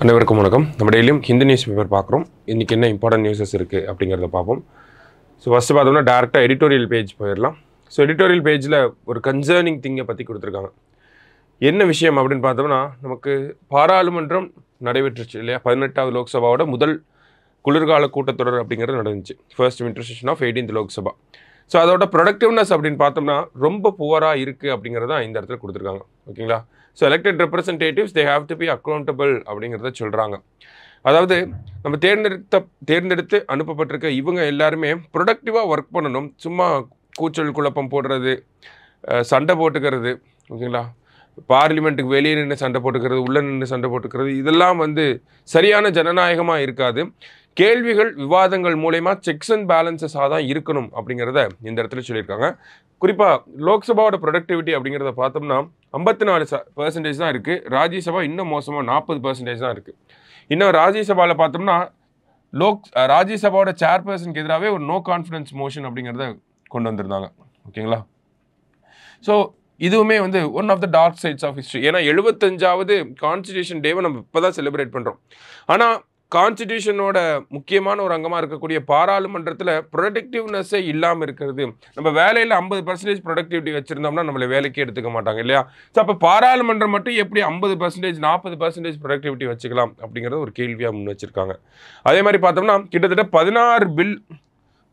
அனைவருக்கும் வணக்கம். நம்ம டெய்லியும் ஹிந்தி நியூஸ் பேப்பர் பார்க்குறோம். இன்றைக்கி என்ன இம்பார்ட்டன்ட் நியூஸஸ் இருக்குது அப்படிங்கிறத பார்ப்போம். ஸோ ஃபஸ்ட்டு பார்த்தோம்னா டேரெக்டாக எடிட்டோரியல் பேஜ் போயிடலாம். ஸோ எடிட்டோரியல் பேஜில் ஒரு கன்சர்னிங் திங்கை பற்றி கொடுத்துருக்காங்க. என்ன விஷயம் அப்படின்னு பார்த்தோம்னா, நமக்கு பாராளுமன்றம் நடைபெற்றுச்சு இல்லையா? 18வது லோக்சபாவோட முதல் குளிர்கால கூட்டத்தொடர் அப்படிங்கிறது நடந்துச்சு. First winter session of 18th Lok Sabha. So அதோட ப்ரொடக்டிவ்னஸ் அப்படின்னு பார்த்தோம்னா ரொம்ப புவராக இருக்குது அப்படிங்கிறது தான் இந்த இடத்துல கொடுத்துருக்காங்க. ஓகேங்களா? So elected representatives they have to be accountable அப்படிங்கிறத சொல்கிறாங்க. அதாவது நம்ம தேர்ந்தெடுத்து அனுப்பப்பட்டிருக்க இவங்க எல்லாருமே ப்ரொடக்டிவாக ஒர்க் பண்ணணும். சும்மா கூச்சல் குழப்பம் போடுறது, சண்டை போட்டுக்கிறது, ஓகேங்களா, பார்லிமெண்ட்டுக்கு வெளியே நின்று சண்டை போட்டுக்கிறது, உள்ளே நின்று சண்டை போட்டுக்கிறது, இதெல்லாம் சரியான ஜனநாயகமாக இருக்காது. கேள்விகள் விவாதங்கள் மூலயமா செக்ஸ் அண்ட் பேலன்சஸாக தான் இருக்கணும் அப்படிங்கிறத இந்த இடத்துல சொல்லியிருக்காங்க. குறிப்பாக லோக்சபாவோட ப்ரொடக்டிவிட்டி அப்படிங்கிறத பார்த்தோம்னா 54% தான் இருக்குது. ராஜ்யசபா இன்னும் மோசமாக 40% தான் இருக்குது. இன்னும் ராஜ்யசபாவில் பார்த்தோம்னா ராஜ்யசபாவோட சேர்பர்சனுக்கு எதிராகவே ஒரு நோ கான்ஃபிடன்ஸ் மோஷன் அப்படிங்கிறத கொண்டு வந்திருந்தாங்க. ஓகேங்களா? ஸோ இதுவுமே one of the dark sides of history. ஏன்னா 75வது கான்ஸ்டிடியூஷன் டேவை நம்ம இப்போ தான் செலிப்ரேட் பண்ணுறோம். ஆனால் கான்ஸ்டிடியூஷனோட முக்கியமான ஒரு அங்கமாக இருக்கக்கூடிய பாராளுமன்றத்தில் ப்ரொடக்டிவ்னஸ்ஸே இல்லாமல் இருக்கிறது. நம்ம வேலையில் 50% ப்ரொடக்டிவிட்டி வச்சுருந்தோம்னா நம்மளை வேலைக்கே எடுத்துக்க மாட்டாங்க இல்லையா? ஸோ அப்போ பாராளுமன்றம் மட்டும் எப்படி 50% 40% ப்ரொடக்டிவிட்டி வச்சுக்கலாம் அப்படிங்கிறது ஒரு கேள்வியாக முன் வச்சுருக்காங்க. அதே மாதிரி பார்த்தோம்னா கிட்டத்தட்ட 16 பில்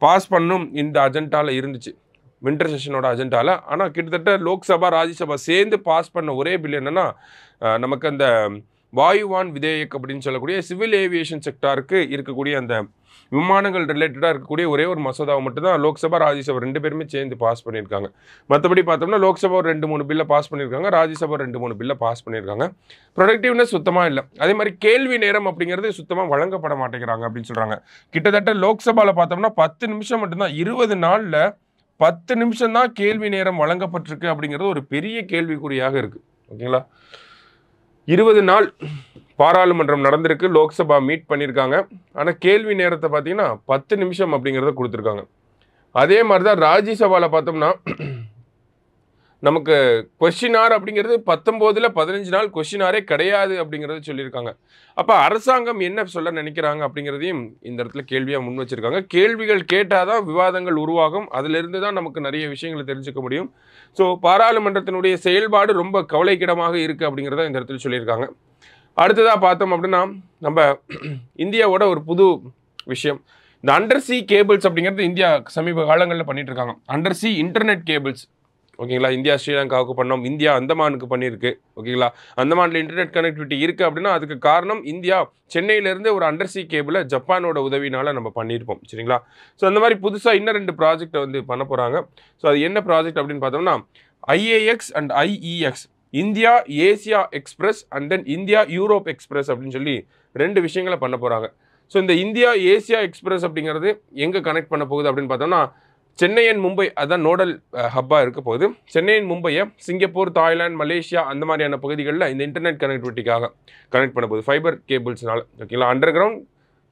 பாஸ் பண்ணும் இந்த அஜெண்டாவில் இருந்துச்சு, வின்டர் செஷனோட அஜெண்டாவில். ஆனால் கிட்டத்தட்ட லோக்சபா ராஜ்யசபா சேர்ந்து பாஸ் பண்ண ஒரே பில் என்னென்னா, நமக்கு அந்த வாயுவான் விதேயக் அப்படின்னு சொல்லக்கூடிய சிவில் ஏவியேஷன் செக்டாருக்கு இருக்கக்கூடிய அந்த விமானங்கள் ரிலேட்டடாக இருக்கக்கூடிய ஒரே ஒரு மசோதாவை மட்டும்தான் லோக்சபா ராஜ்யசபா 2 பேருமே சேர்ந்து பாஸ் பண்ணியிருக்காங்க. மற்றபடி பார்த்தோம்னா லோக்சபா 2-3 பில்லை பாஸ் பண்ணியிருக்காங்க, ராஜ்யசபா 2-3 பில்லை பாஸ் பண்ணியிருக்காங்க. ப்ரொடக்டிவ்னஸ் சுத்தமாக இல்லை. அதே மாதிரி கேள்வி நேரம் அப்படிங்கிறது சுத்தமாக வழங்கப்பட மாட்டேங்கிறாங்க அப்படின்னு சொல்கிறாங்க. கிட்டத்தட்ட லோக்சபாவில் பார்த்தோம்னா 10 நிமிஷம் மட்டும்தான், 20 நாளில் 10 நிமிஷம் தான் கேள்வி நேரம் வழங்கப்பட்டிருக்கு அப்படிங்கிறது ஒரு பெரிய கேள்விக்குறியாக இருக்குது. ஓகேங்களா? 20 நாள் பாராளுமன்றம் நடந்திருக்கு, லோக்சபா மீட் பண்ணியிருக்காங்க. ஆனால் கேள்வி நேரத்தை பார்த்தீங்கன்னா 10 நிமிஷம் அப்படிங்கிறத கொடுத்துருக்காங்க. அதே மாதிரி தான் ராஜ்யசபாவில் பார்த்தோம்னா நமக்கு கொஸ்டின் ஆர் அப்படிங்கிறது 19ல் 15 நாள் கொஸ்டின் ஆரே கிடையாது அப்படிங்கிறத சொல்லியிருக்காங்க. அப்போ அரசாங்கம் என்ன சொல்ல நினைக்கிறாங்க அப்படிங்கிறதையும் இந்த இடத்துல கேள்வியாக முன் வச்சுருக்காங்க. கேள்விகள் கேட்டால் தான் விவாதங்கள் உருவாகும். அதிலிருந்து தான் நமக்கு நிறைய விஷயங்களை தெரிஞ்சுக்க முடியும். ஸோ பாராளுமன்றத்தினுடைய செயல்பாடு ரொம்ப கவலைக்கிடமாக இருக்குது அப்படிங்கிறத இந்த இடத்துல சொல்லியிருக்காங்க. அடுத்ததாக பார்த்தோம் அப்படின்னா நம்ம இந்தியாவோட ஒரு புது விஷயம், இந்த அண்டர் சி கேபிள்ஸ் அப்படிங்கிறது இந்தியா சமீப காலங்களில் பண்ணிட்டு இருக்காங்க. Under C internet cables. ஓகேங்களா? இந்தியா ஸ்ரீலங்காவுக்கு பண்ணோம், இந்தியா அந்தமானுக்கு பண்ணியிருக்கு. ஓகேங்களா? அந்தமானில் இன்டர்நெட் கனெக்டிவிட்டி இருக்குது அப்படின்னா அதுக்கு காரணம் இந்தியா சென்னையிலேருந்து ஒரு அண்டர் சி கேபிளை ஜப்பானோட உதவினால் நம்ம பண்ணியிருப்போம். சரிங்களா? ஸோ அந்த மாதிரி புதுசாக இன்னும் 2 ப்ராஜெக்டை பண்ண போகிறாங்க. ஸோ அது என்ன ப்ராஜெக்ட் அப்படின்னு பார்த்தோம்னா IAX and IEX, India Asia express and then India Europe express அப்படின்னு சொல்லி 2 விஷயங்களை பண்ண போகிறாங்க. ஸோ இந்த இந்தியா ஏசியா எக்ஸ்பிரஸ் அப்படிங்கிறது எங்கே கனெக்ட் பண்ண போகுது அப்படின்னு பார்த்தோம்னா சென்னை அண்ட் மும்பை, அதுதான் நோடல் ஹப்பாக இருக்க போகுது. சென்னை அண்ட் மும்பையை சிங்கப்பூர், தாய்லாந்து, மலேசியா அந்த மாதிரியான பகுதிகளில் இந்த இன்டர்நெட் கனெக்டிவிட்டிக்காக கனெக்ட் பண்ண போகுது, ஃபைபர் கேபிள்ஸ்னால. ஓகேங்களா? அண்டர் கிரவுண்ட்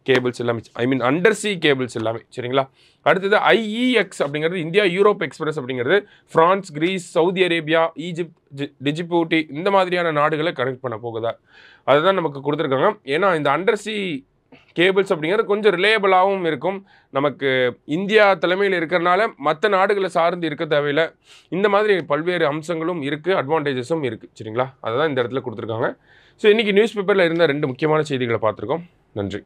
கேபிள்ஸ் எல்லாமே, அண்டர் சி கேபிள்ஸ் எல்லாமே. சரிங்களா? அடுத்தது IEX அப்படிங்கிறது இந்தியா யூரோப் எக்ஸ்பிரஸ் அப்படிங்கிறது France, Greece, Saudi Arabia, Egypt, Djibouti இந்த மாதிரியான நாடுகளை கனெக்ட் பண்ண போகுதா, அதுதான் நமக்கு கொடுத்துருக்காங்க. ஏன்னா இந்த அண்டர் சி கேபிள்ஸ் அப்படிங்கிறது கொஞ்சம் ரிலேயபிளாகவும் இருக்கும். நமக்கு இந்தியா தலைமையில் இருக்கிறனால மற்ற நாடுகளை சார்ந்து இருக்க தேவையில்லை. இந்த மாதிரி பல்வேறு அம்சங்களும் இருக்குது, அட்வான்டேஜஸும் இருக்குது. சரிங்களா? அதை தான் இந்த இடத்துல கொடுத்துருக்காங்க. ஸோ இன்றைக்கி நியூஸ் பேப்பரில் இருந்த 2 முக்கியமான செய்திகளை பார்த்துருக்கோம். நன்றி.